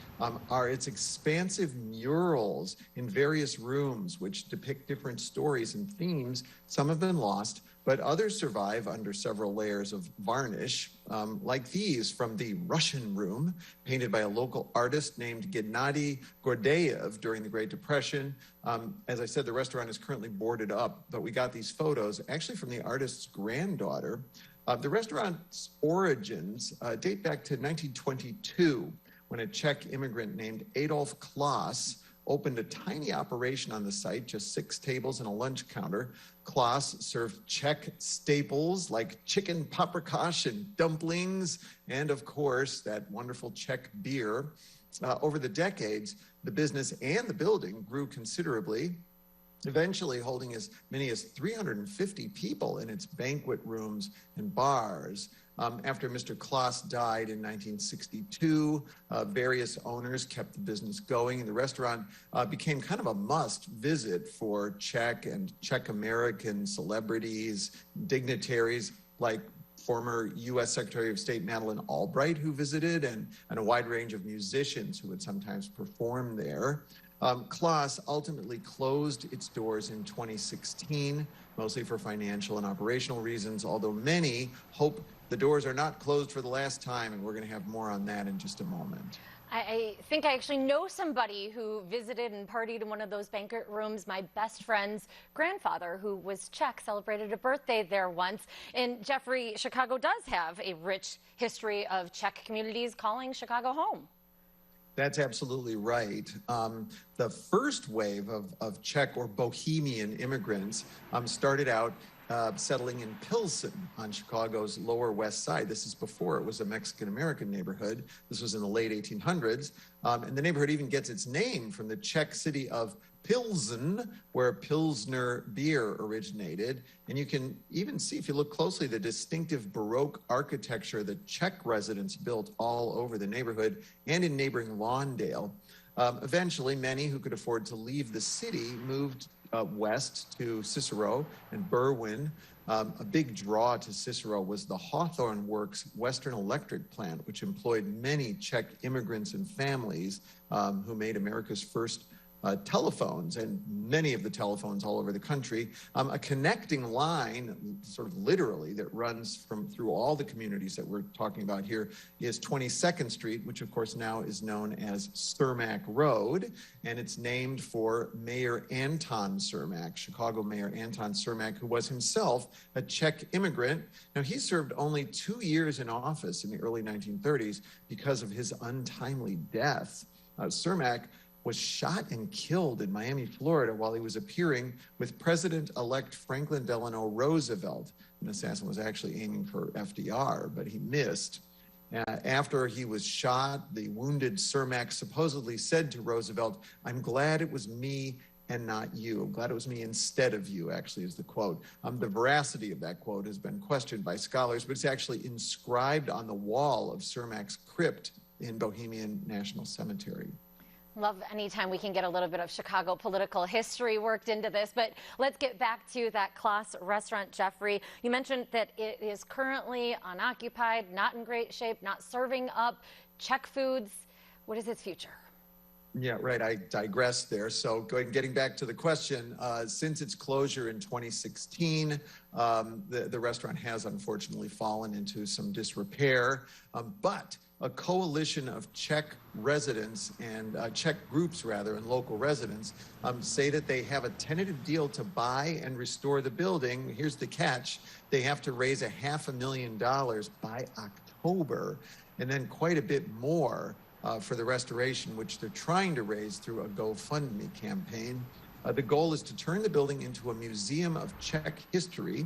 are its expansive murals in various rooms, which depict different stories and themes. Some have been lost, but others survive under several layers of varnish, like these from the Russian Room, painted by a local artist named Gennady Gordeyev during the Great Depression. As I said, the restaurant is currently boarded up, but we got these photos actually from the artist's granddaughter. The restaurant's origins date back to 1922, when a Czech immigrant named Adolf Klaas opened a tiny operation on the site, just 6 tables and a lunch counter. Klaas served Czech staples like chicken paprikash and dumplings, and of course, that wonderful Czech beer. Over the decades, the business and the building grew considerably, eventually holding as many as 350 people in its banquet rooms and bars. After Mr. Klaas died in 1962, various owners kept the business going, and the restaurant became kind of a must visit for Czech and Czech American celebrities, dignitaries like former U.S. Secretary of State Madeleine Albright, who visited, and a wide range of musicians who would sometimes perform there. Klaas ultimately closed its doors in 2016, mostly for financial and operational reasons, although many hope the doors are not closed for the last time, and we're going to have more on that in just a moment. I think I actually know somebody who visited and partied in one of those banquet rooms. My best friend's grandfather, who was Czech, celebrated a birthday there once. And Jeffrey, Chicago does have a rich history of Czech communities calling Chicago home. That's absolutely right. The first wave of Czech or Bohemian immigrants started out settling in Pilsen on Chicago's Lower West Side. This is before it was a Mexican-American neighborhood. This was in the late 1800s. And the neighborhood even gets its name from the Czech city of Pilsen, where Pilsner beer originated. And you can even see, if you look closely, the distinctive Baroque architecture that Czech residents built all over the neighborhood and in neighboring Lawndale. Eventually, many who could afford to leave the city moved west to Cicero and Berwyn. A big draw to Cicero was the Hawthorne Works Western Electric plant, which employed many Czech immigrants and families who made America's first telephones, and many of the telephones all over the country. A connecting line, sort of literally, that runs through all the communities that we're talking about here is 22nd Street, which of course now is known as Cermak Road, and it's named for Mayor Anton Cermak, Chicago Mayor Anton Cermak, who was himself a Czech immigrant. Now, he served only 2 years in office in the early 1930s because of his untimely death. Cermak was shot and killed in Miami, Florida, while he was appearing with President-elect Franklin Delano Roosevelt. An assassin was actually aiming for FDR, but he missed. After he was shot, the wounded Cermak supposedly said to Roosevelt, "I'm glad it was me and not you. I'm glad it was me instead of you," actually is the quote. The veracity of that quote has been questioned by scholars, but it's actually inscribed on the wall of Cermak's crypt in Bohemian National Cemetery. Love anytime we can get a little bit of Chicago political history worked into this, but let's get back to that Klaas restaurant, Jeffrey. You mentioned that it is currently unoccupied, not in great shape, not serving up Czech foods. What is its future? Yeah, right. I digressed there. So getting back to the question, since its closure in 2016, the restaurant has unfortunately fallen into some disrepair, but a coalition of Czech residents and Czech groups, rather, and local residents say that they have a tentative deal to buy and restore the building. Here's the catch. They have to raise $500,000 by October, and then quite a bit more for the restoration, which they're trying to raise through a GoFundMe campaign. The goal is to turn the building into a museum of Czech history,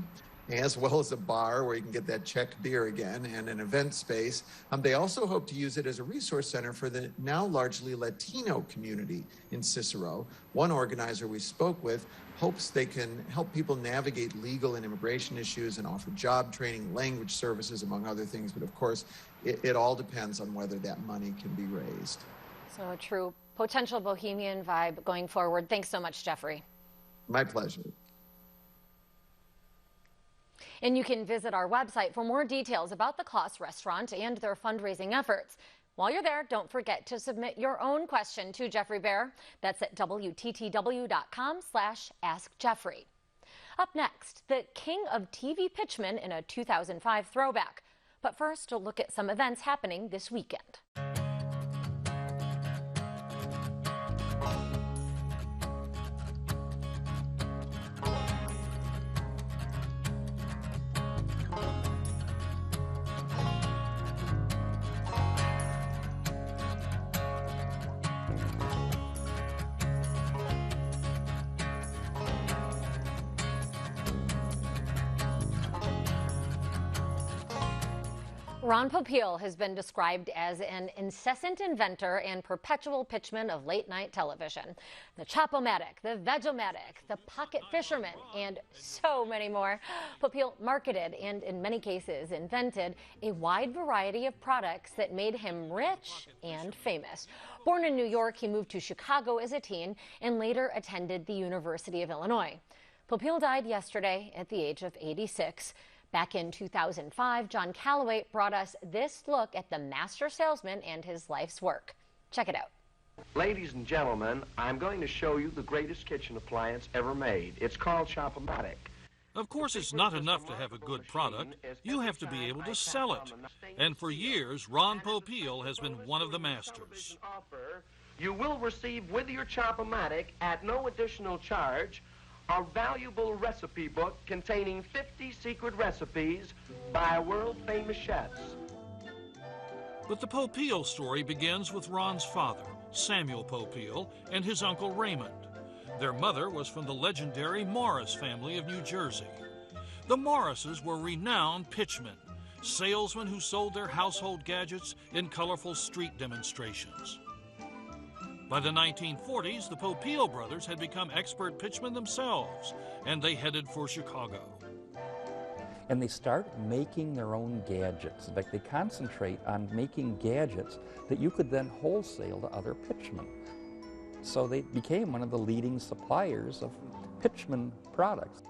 as well as a bar where you can get that Czech beer again, and an event space. They also hope to use it as a resource center for the now largely Latino community in Cicero. One organizer we spoke with hopes they can help people navigate legal and immigration issues and offer job training, language services, among other things. But of course, it all depends on whether that money can be raised. So a true potential bohemian vibe going forward. Thanks so much, Jeffrey. My pleasure. And you can visit our website for more details about the Kloss restaurant and their fundraising efforts. While you're there, don't forget to submit your own question to Jeffrey Bear. That's at WTTW.com/AskJeffrey. Up next, the king of TV pitchmen in a 2005 throwback. But first, a look at some events happening this weekend. Ron Popeil has been described as an incessant inventor and perpetual pitchman of late-night television. The Chop-O-Matic, the Veg-O-Matic, the Pocket Fisherman, and so many more. Popeil marketed and, in many cases, invented a wide variety of products that made him rich and famous. Born in New York, he moved to Chicago as a teen and later attended the University of Illinois. Popeil died yesterday at the age of 86. Back in 2005, John Calloway brought us this look at the master salesman and his life's work. Check it out. Ladies and gentlemen, I'm going to show you the greatest kitchen appliance ever made. It's called Chop-O-Matic. Of course, it's not enough to have a good product. You have to be able to sell it. And for years, Ron Popeil has been one of the masters. You will receive with your Chop-O-Matic, at no additional charge, a valuable recipe book containing 50 secret recipes by world-famous chefs. But the Popeil story begins with Ron's father, Samuel Popeil, and his uncle Raymond. Their mother was from the legendary Morris family of New Jersey. The Morrises were renowned pitchmen, salesmen who sold their household gadgets in colorful street demonstrations. By the 1940s, the Popeil brothers had become expert pitchmen themselves, and they headed for Chicago. And they start making their own gadgets. In fact, they concentrate on making gadgets that you could then wholesale to other pitchmen. So they became one of the leading suppliers of pitchman products.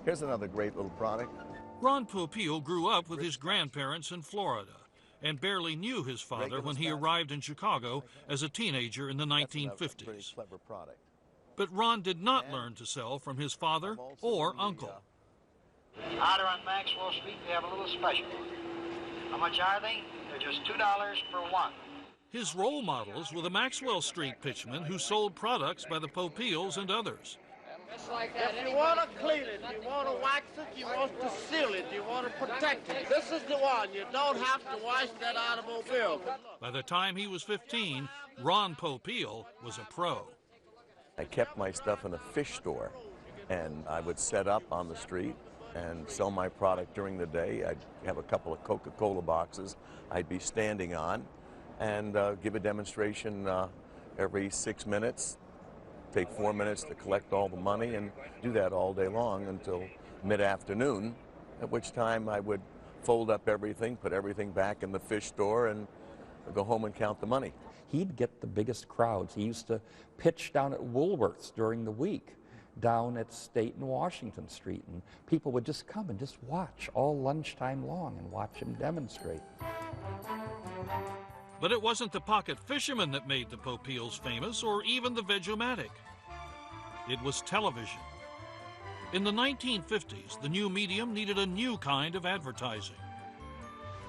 Here's another great little product. Ron Popeil grew up with his grandparents in Florida and barely knew his father when he arrived in Chicago as a teenager in the 1950s. But Ron did not learn to sell from his father or uncle. Out on Maxwell Street, they have a little special. How much are they? They're just $2 for one. His role models were the Maxwell Street pitchmen who sold products by the Popeils and others. If you want to clean it, you want to wax it, you want to seal it, you want to protect it, this is the one. You don't have to wash that automobile. By the time he was 15, Ron Popeil was a pro. I kept my stuff in a fish store, and I would set up on the street and sell my product during the day. I'd have a couple of Coca-Cola boxes I'd be standing on and give a demonstration every 6 minutes. Take 4 minutes to collect all the money and do that all day long until mid-afternoon, at which time I would fold up everything, put everything back in the fish store, and go home and count the money. He'd get the biggest crowds. He used to pitch down at Woolworth's during the week, down at State and Washington Street, and people would just come and just watch all lunchtime long and watch him demonstrate. But it wasn't the pocket fisherman that made the Popeils famous, or even the Veg-O-Matic. It was television. In the 1950s, the new medium needed a new kind of advertising.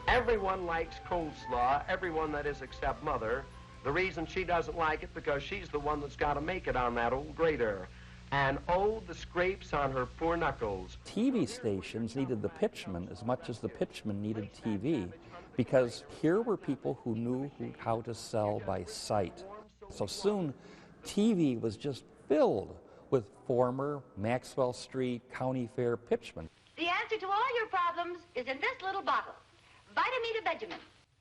Everyone likes coleslaw, everyone that is except Mother. The reason she doesn't like it because she's the one that's got to make it on that old grater. And oh, the scrapes on her poor knuckles. TV stations needed the pitchmen as much as the pitchmen needed TV, because here were people who knew how to sell by sight. So soon, TV was just filled with former Maxwell Street County Fair pitchmen. The answer to all your problems is in this little bottle. Vitamita Benjamin.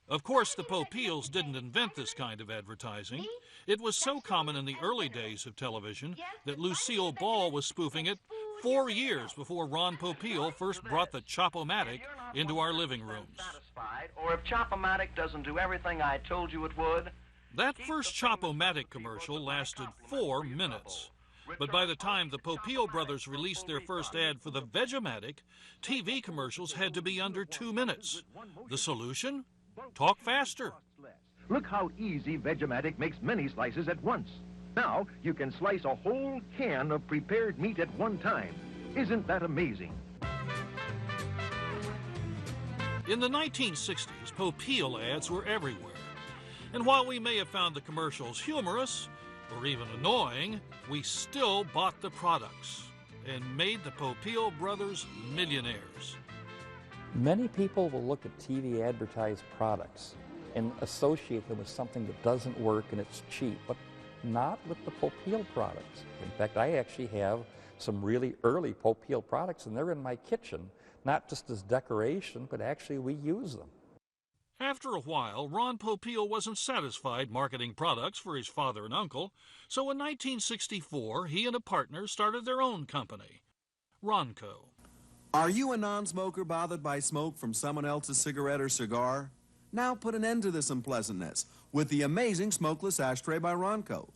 Of course, the Popeils didn't invent this kind of advertising. It was so common in the early days of television that Lucille Ball was spoofing it 4 years before Ron Popeil first brought the Chop-O-Matic into our living rooms. Or if Chop-O-Matic doesn't do everything I told you it would. That first Chop-O-Matic commercial lasted 4 minutes. But by the time the Popeil brothers released their first ad for the Vegematic, TV commercials had to be under 2 minutes. The solution? Talk faster. Look how easy Vegematic makes many slices at once. Now you can slice a whole can of prepared meat at one time. Isn't that amazing? In the 1960s, Popeil ads were everywhere. And while we may have found the commercials humorous or even annoying, we still bought the products and made the Popeil brothers millionaires. Many people will look at TV advertised products and associate them with something that doesn't work and it's cheap, but not with the Popeil products. In fact, I actually have some really early Popeil products, and they're in my kitchen, not just as decoration, but actually we use them. After a while, Ron Popeil wasn't satisfied marketing products for his father and uncle, so in 1964, he and a partner started their own company, Ronco. Are you a non-smoker bothered by smoke from someone else's cigarette or cigar? Now put an end to this unpleasantness with the amazing smokeless ashtray by Ronco.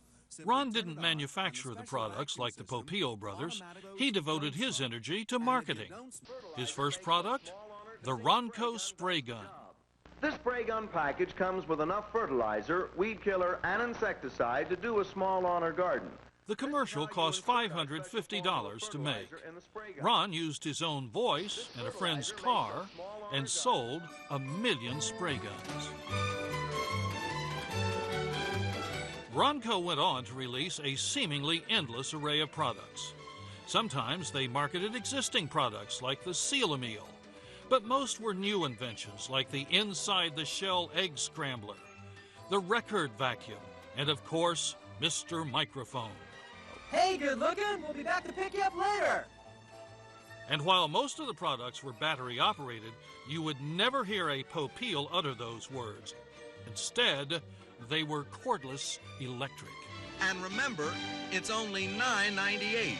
Ron didn't manufacture the products like the Popeil brothers. He devoted his energy to marketing. His first product? The Ronco spray gun. This spray gun package comes with enough fertilizer, weed killer, and insecticide to do a small lawn or garden. The commercial cost $550 to make. Ron used his own voice and a friend's car and sold 1 million spray guns. Ronco went on to release a seemingly endless array of products. Sometimes they marketed existing products like the Seal-A-Meal, but most were new inventions like the inside-the-shell egg scrambler, the record vacuum, and of course, Mr. Microphone. Hey, good looking. We'll be back to pick you up later. And while most of the products were battery operated, you would never hear a Popeil utter those words. Instead, they were cordless electric. And remember, it's only $9.98.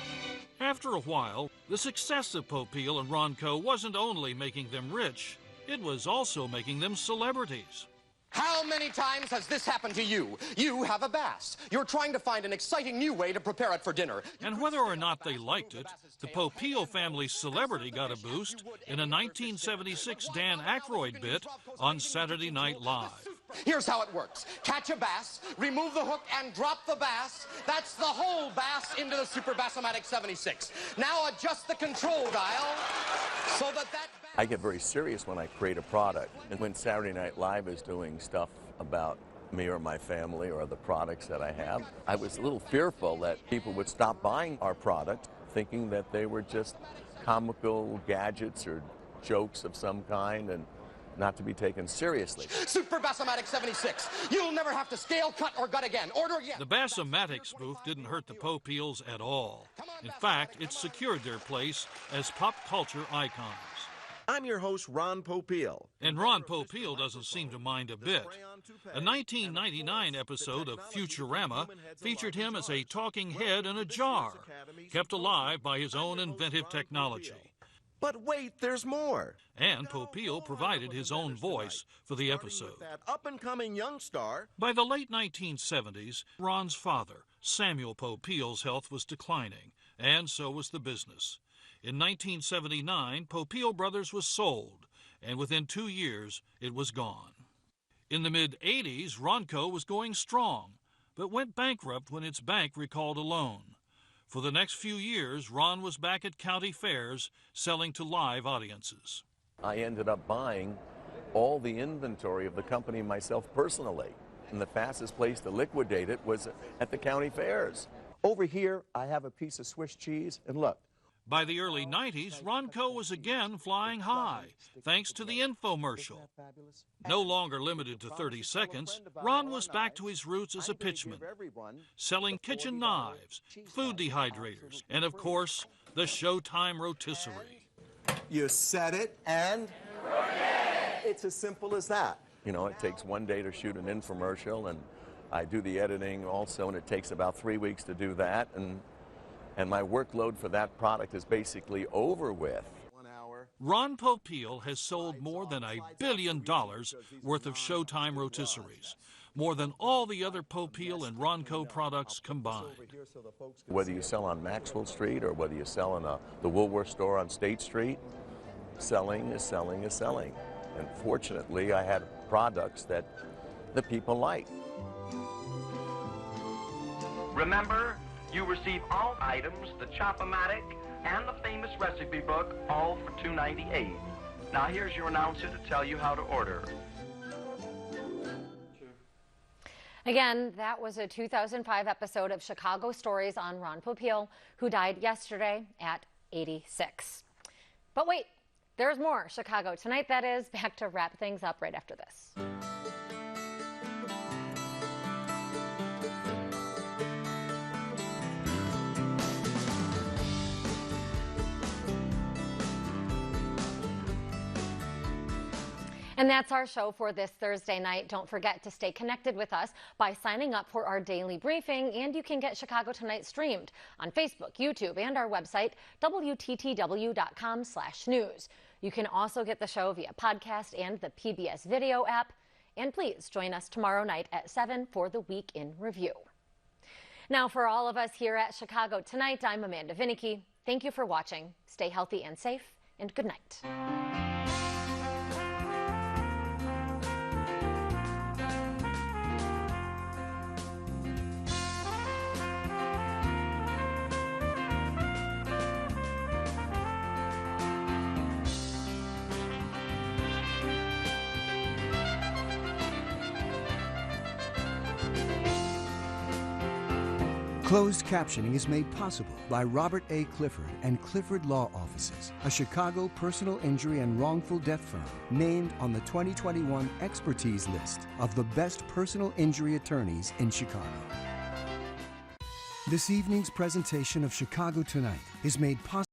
After a while, the success of Popeil and Ronco wasn't only making them rich, it was also making them celebrities. How many times has this happened to you? You have a bass. You're trying to find an exciting new way to prepare it for dinner. And whether or not they liked it, the Popeil family's celebrity got a boost in a 1976 Dan Aykroyd bit on Saturday Night Live. Here's how it works. Catch a bass, remove the hook, and drop the bass. That's the whole bass into the Super Bass-O-Matic 76. Now adjust the control dial so that I get very serious when I create a product. And when Saturday Night Live is doing stuff about me or my family or the products that I have, I was a little fearful that people would stop buying our product thinking that they were just comical gadgets or jokes of some kind and not to be taken seriously. Super Bass-O-Matic 76. You'll never have to scale, cut, or gut again. Order again. The Bass-O-Matic spoof didn't hurt the Popeils at all. In fact, it secured their place as pop culture icons. I'm your host, Ron Popeil. And Ron Popeil doesn't seem to mind a bit. A 1999 episode of Futurama featured him as a talking head in a jar, kept alive by his own inventive technology. But wait, there's more. And Popeil provided his own voice for the episode. That up-and-coming young star. By the late 1970s, Ron's father, Samuel Popeil's health was declining, and so was the business. In 1979, Popeil Brothers was sold, and within 2 years, it was gone. In the mid-'80s, Ronco was going strong, but went bankrupt when its bank recalled a loan. For the next few years, Ron was back at county fairs selling to live audiences. I ended up buying all the inventory of the company myself personally, and the fastest place to liquidate it was at the county fairs. Over here, I have a piece of Swiss cheese, and look. By the early 90s, Ronco was again flying high, thanks to the infomercial. No longer limited to 30 seconds, Ron was back to his roots as a pitchman, selling kitchen knives, food dehydrators, and of course, the Showtime rotisserie. You set it and it's as simple as that. You know, it takes one day to shoot an infomercial, and I do the editing also, and it takes about 3 weeks to do that, and my workload for that product is basically over with. Ron Popeil has sold more than $1 billion worth of Showtime rotisseries, more than all the other Popeil and Ronco products combined. Whether you sell on Maxwell Street or whether you sell in the Woolworth store on State Street, selling is selling is selling. And fortunately, I had products that the people like. Remember, you receive all items, the Chop-O-Matic and the famous recipe book, all for $2.98. Now here's your announcer to tell you how to order. Again, that was a 2005 episode of Chicago Stories on Ron Popeil, who died yesterday at 86. But wait, there's more Chicago Tonight, that is. Back to wrap things up right after this. And that's our show for this Thursday night. Don't forget to stay connected with us by signing up for our daily briefing, and you can get Chicago Tonight streamed on Facebook, YouTube, and our website, WTTW.com/news. You can also get the show via podcast and the PBS video app. And please join us tomorrow night at 7 for the Week in Review. Now, for all of us here at Chicago Tonight, I'm Amanda Vinicky. Thank you for watching. Stay healthy and safe, and good night. Closed captioning is made possible by Robert A. Clifford and Clifford Law Offices, a Chicago personal injury and wrongful death firm named on the 2021 expertise list of the best personal injury attorneys in Chicago. This evening's presentation of Chicago Tonight is made possible